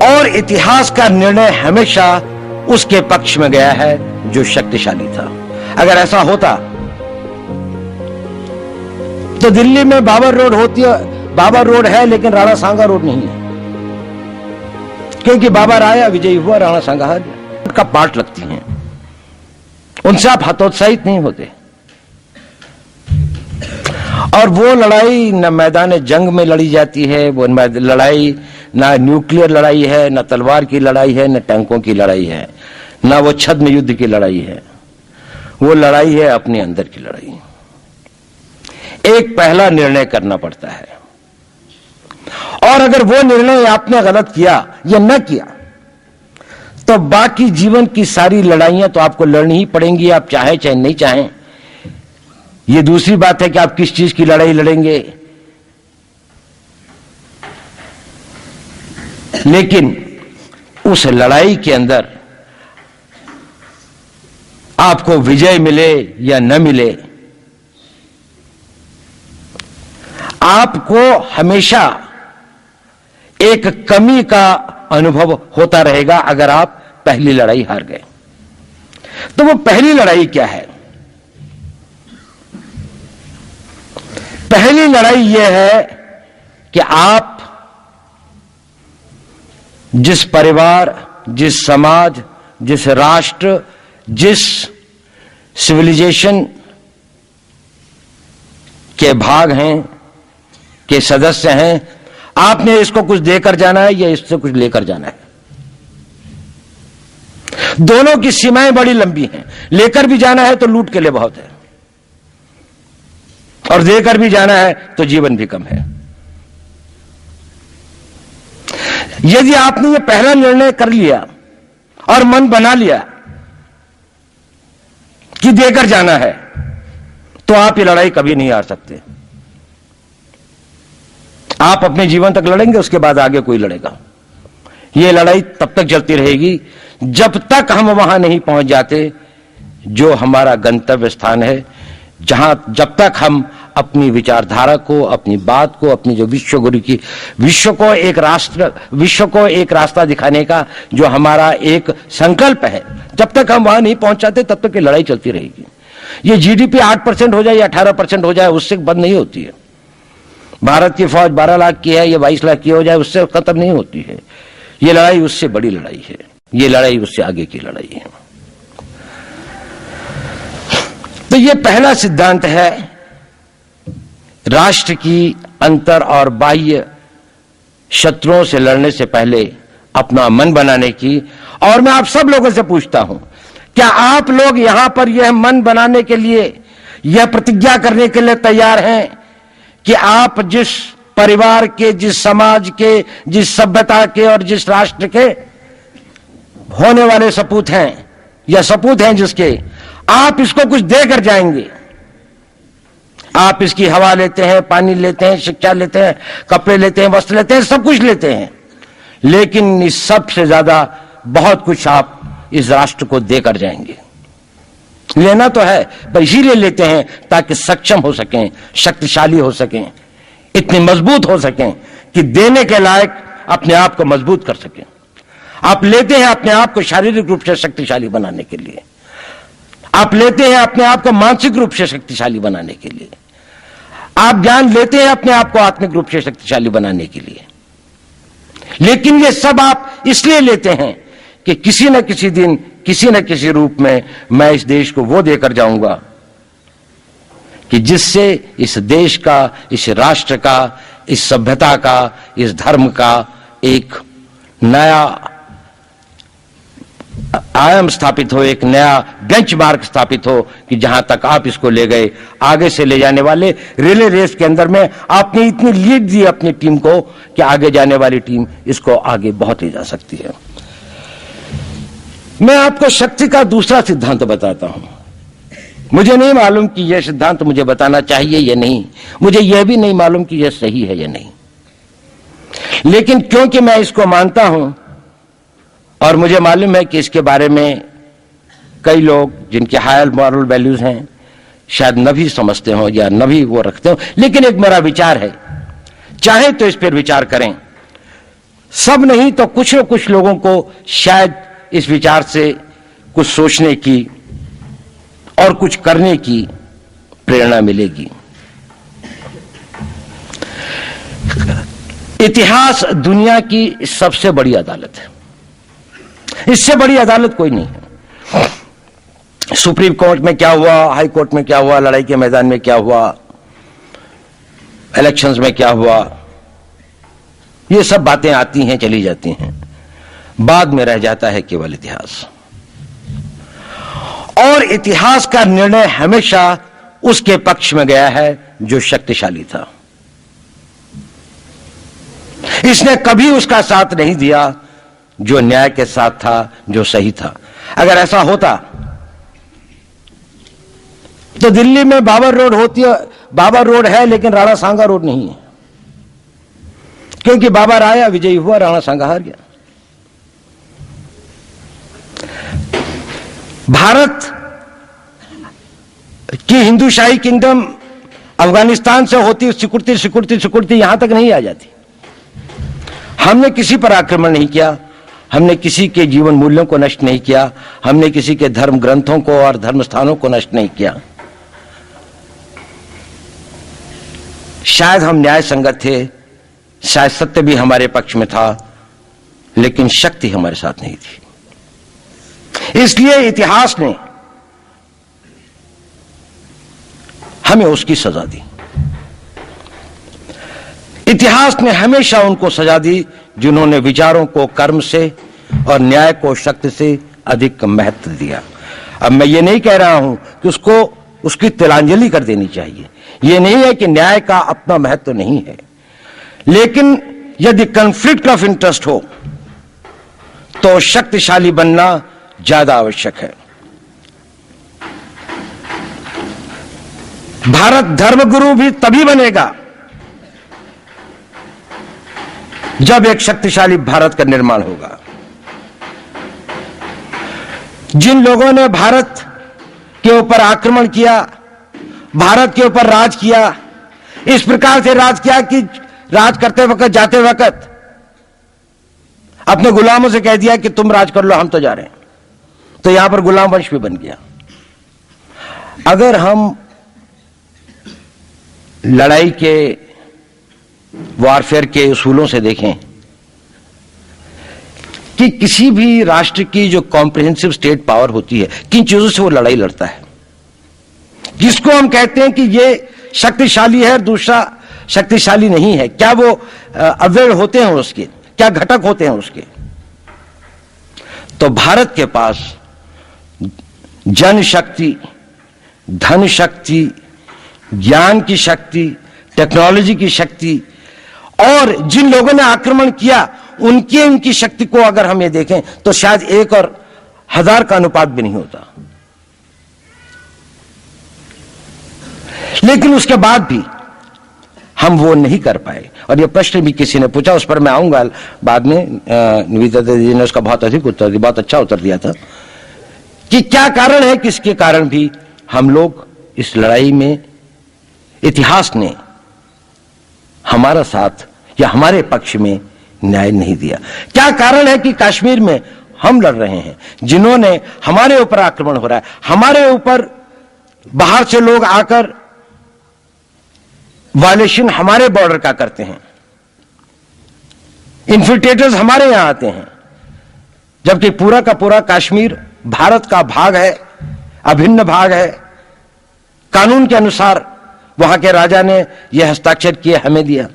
और इतिहास का निर्णय हमेशा उसके पक्ष में गया है जो शक्तिशाली था। अगर ऐसा होता तो दिल्ली में बाबर रोड होती है, बाबर रोड है लेकिन राणा सांगा रोड नहीं है, क्योंकि बाबर आया, विजयी हुआ, राणा सांगा हार गया। का पार्ट लगती हैं, उनसे आप हतोत्साहित नहीं होते। और वो लड़ाई न मैदान जंग में लड़ी जाती है, वो लड़ाई ना न्यूक्लियर लड़ाई है, न तलवार की लड़ाई है, न टैंकों की लड़ाई है, ना वो छद्म युद्ध की लड़ाई है। वो लड़ाई है अपने अंदर की लड़ाई। एक पहला निर्णय करना पड़ता है, और अगर वो निर्णय आपने गलत किया या न किया तो बाकी जीवन की सारी लड़ाइयां तो आपको लड़नी ही पड़ेंगी, आप चाहे चाहे नहीं चाहें। ये दूसरी बात है कि आप किस चीज की लड़ाई लड़ेंगे, लेकिन उस लड़ाई के अंदर आपको विजय मिले या न मिले, आपको हमेशा एक कमी का अनुभव होता रहेगा अगर आप पहली लड़ाई हार गए। तो वो पहली लड़ाई क्या है? पहली लड़ाई यह है कि आप जिस परिवार, जिस समाज, जिस राष्ट्र, जिस सिविलाइजेशन के भाग हैं, के सदस्य हैं, आपने इसको कुछ देकर जाना है या इससे कुछ लेकर जाना है। दोनों की सीमाएं बड़ी लंबी हैं। लेकर भी जाना है तो लूट के लिए बहुत है, और देकर भी जाना है तो जीवन भी कम है। यदि आपने ये पहला निर्णय कर लिया और मन बना लिया कि देकर जाना है, तो आप ये लड़ाई कभी नहीं हार सकते। आप अपने जीवन तक लड़ेंगे, उसके बाद आगे कोई लड़ेगा। ये लड़ाई तब तक चलती रहेगी जब तक हम वहां नहीं पहुंच जाते जो हमारा गंतव्य स्थान है, जब तक हम अपनी विचारधारा को, अपनी बात को, अपनी जो विश्व को एक रास्ता दिखाने का जो हमारा एक संकल्प है, जब तक हम वहां नहीं पहुंच जाते तब तक ये लड़ाई चलती रहेगी। ये जीडीपी 8% हो जाए या 18% हो जाए, उससे बंद नहीं होती है। भारत की फौज 12 लाख की है या 22 लाख की हो जाए, उससे खत्म नहीं होती है। ये लड़ाई उससे बड़ी लड़ाई है, ये लड़ाई उससे आगे की लड़ाई है। तो ये पहला सिद्धांत है राष्ट्र की अंतर और बाह्य शत्रुओं से लड़ने से पहले अपना मन बनाने की। और मैं आप सब लोगों से पूछता हूं, क्या आप लोग यहां पर यह मन बनाने के लिए, यह प्रतिज्ञा करने के लिए तैयार हैं कि आप जिस परिवार के, जिस समाज के, जिस सभ्यता के और जिस राष्ट्र के होने वाले सपूत हैं या सपूत हैं जिसके, आप इसको कुछ देकर जाएंगे? आप इसकी हवा लेते हैं, पानी लेते हैं, शिक्षा लेते हैं, कपड़े लेते हैं, वस्त्र लेते हैं, सब कुछ लेते हैं, लेकिन इस सब से ज्यादा बहुत कुछ आप इस राष्ट्र को देकर जाएंगे। लेना तो है, पर इसीलिए लेते हैं ताकि सक्षम हो सकें, शक्तिशाली हो सकें, इतने मजबूत हो सकें कि देने के लायक अपने आप को मजबूत कर सकें। आप लेते हैं अपने आप को शारीरिक रूप से शक्तिशाली बनाने के लिए, आप लेते हैं अपने आप को मानसिक रूप से शक्तिशाली बनाने के लिए, आप ज्ञान लेते हैं अपने आप को आत्मिक रूप से शक्तिशाली बनाने के लिए। लेकिन ये सब आप इसलिए लेते हैं कि किसी न किसी दिन, किसी न किसी रूप में मैं इस देश को वो देकर जाऊंगा कि जिससे इस देश का, इस राष्ट्र का, इस सभ्यता का, इस धर्म का एक नया आयाम स्थापित हो, एक नया बेंचमार्क स्थापित हो कि जहां तक आप इसको ले गए, आगे से ले जाने वाले रिले रेस के अंदर में आपने इतनी लीड दी अपनी टीम को कि आगे जाने वाली टीम इसको आगे बहुत ले जा सकती है। मैं आपको शक्ति का दूसरा सिद्धांत बताता हूं। मुझे नहीं मालूम कि यह सिद्धांत मुझे बताना चाहिए या नहीं, मुझे यह भी नहीं मालूम कि यह सही है या नहीं, लेकिन क्योंकि मैं इसको मानता हूं और मुझे मालूम है कि इसके बारे में कई लोग जिनके हायर मॉरल वैल्यूज हैं शायद न भी समझते हो या न भी वो रखते हो, लेकिन एक मेरा विचार है, चाहे तो इस पर विचार करें, सब नहीं तो कुछ न कुछ लोगों को शायद इस विचार से कुछ सोचने की और कुछ करने की प्रेरणा मिलेगी। इतिहास दुनिया की सबसे बड़ी अदालत है, इससे बड़ी अदालत कोई नहीं है। सुप्रीम कोर्ट में क्या हुआ, हाई कोर्ट में क्या हुआ, लड़ाई के मैदान में क्या हुआ, इलेक्शंस में क्या हुआ, ये सब बातें आती हैं चली जाती हैं, बाद में रह जाता है केवल इतिहास। और इतिहास का निर्णय हमेशा उसके पक्ष में गया है जो शक्तिशाली था। इसने कभी उसका साथ नहीं दिया जो न्याय के साथ था, जो सही था। अगर ऐसा होता तो दिल्ली में बाबर रोड होती है, बाबर रोड है लेकिन राणा सांगा रोड नहीं है, क्योंकि बाबर आया, विजयी हुआ, राणा सांगा हार गया। भारत की हिंदूशाही किंगडम अफगानिस्तान से होती सिकुड़ती सिकुड़ती सिकुड़ती यहां तक नहीं आ जाती। हमने किसी पर आक्रमण नहीं किया, हमने किसी के जीवन मूल्यों को नष्ट नहीं किया, हमने किसी के धर्म ग्रंथों को और धर्म स्थानों को नष्ट नहीं किया। शायद हम न्याय संगत थे, शायद सत्य भी हमारे पक्ष में था, लेकिन शक्ति हमारे साथ नहीं थी। इसलिए इतिहास ने हमें उसकी सजा दी। इतिहास ने हमेशा उनको सजा दी जिन्होंने विचारों को कर्म से और न्याय को शक्ति से अधिक महत्व दिया। अब मैं ये नहीं कह रहा हूं कि उसको उसकी तिलांजलि कर देनी चाहिए, यह नहीं है कि न्याय का अपना महत्व नहीं है, लेकिन यदि कॉन्फ्लिक्ट ऑफ इंटरेस्ट हो तो शक्तिशाली बनना ज्यादा आवश्यक है। भारत धर्मगुरु भी तभी बनेगा जब एक शक्तिशाली भारत का निर्माण होगा। जिन लोगों ने भारत के ऊपर आक्रमण किया, भारत के ऊपर राज किया, इस प्रकार से राज किया कि राज करते वक्त, जाते वक्त अपने गुलामों से कह दिया कि तुम राज कर लो, हम तो जा रहे हैं, तो यहां पर गुलाम वंश भी बन गया। अगर हम लड़ाई के वॉरफेयर के उसूलों से देखें कि किसी भी राष्ट्र की जो कॉम्प्रिहेंसिव स्टेट पावर होती है, किन चीजों से वो लड़ाई लड़ता है, जिसको हम कहते हैं कि ये शक्तिशाली है और दूसरा शक्तिशाली नहीं है, क्या वो अवयव होते हैं उसके, क्या घटक होते हैं उसके। तो भारत के पास जनशक्ति, धन शक्ति, ज्ञान की शक्ति, टेक्नोलॉजी की शक्ति, और जिन लोगों ने आक्रमण किया उनकी शक्ति को अगर हम ये देखें तो शायद 1 और 1000 का अनुपात भी नहीं होता। लेकिन उसके बाद भी हम वो नहीं कर पाए। और ये प्रश्न भी किसी ने पूछा, उस पर मैं आऊंगा बाद में। निवेदिता जी ने उसका बहुत अधिक उत्तर दिया, बहुत अच्छा उत्तर दिया था कि क्या कारण है, किसके कारण भी हम लोग इस लड़ाई में इतिहास ने हमारा साथ या हमारे पक्ष में न्याय नहीं दिया। क्या कारण है कि कश्मीर में हम लड़ रहे हैं, जिन्होंने हमारे ऊपर आक्रमण हो रहा है, हमारे ऊपर बाहर से लोग आकर वायलेशन हमारे बॉर्डर का करते हैं, इन्फिल्ट्रेटर्स हमारे यहां आते हैं, जबकि पूरा का पूरा कश्मीर भारत का भाग है, अभिन्न भाग है। कानून के अनुसार वहां के राजा ने यह हस्ताक्षर किए, हमें दिया।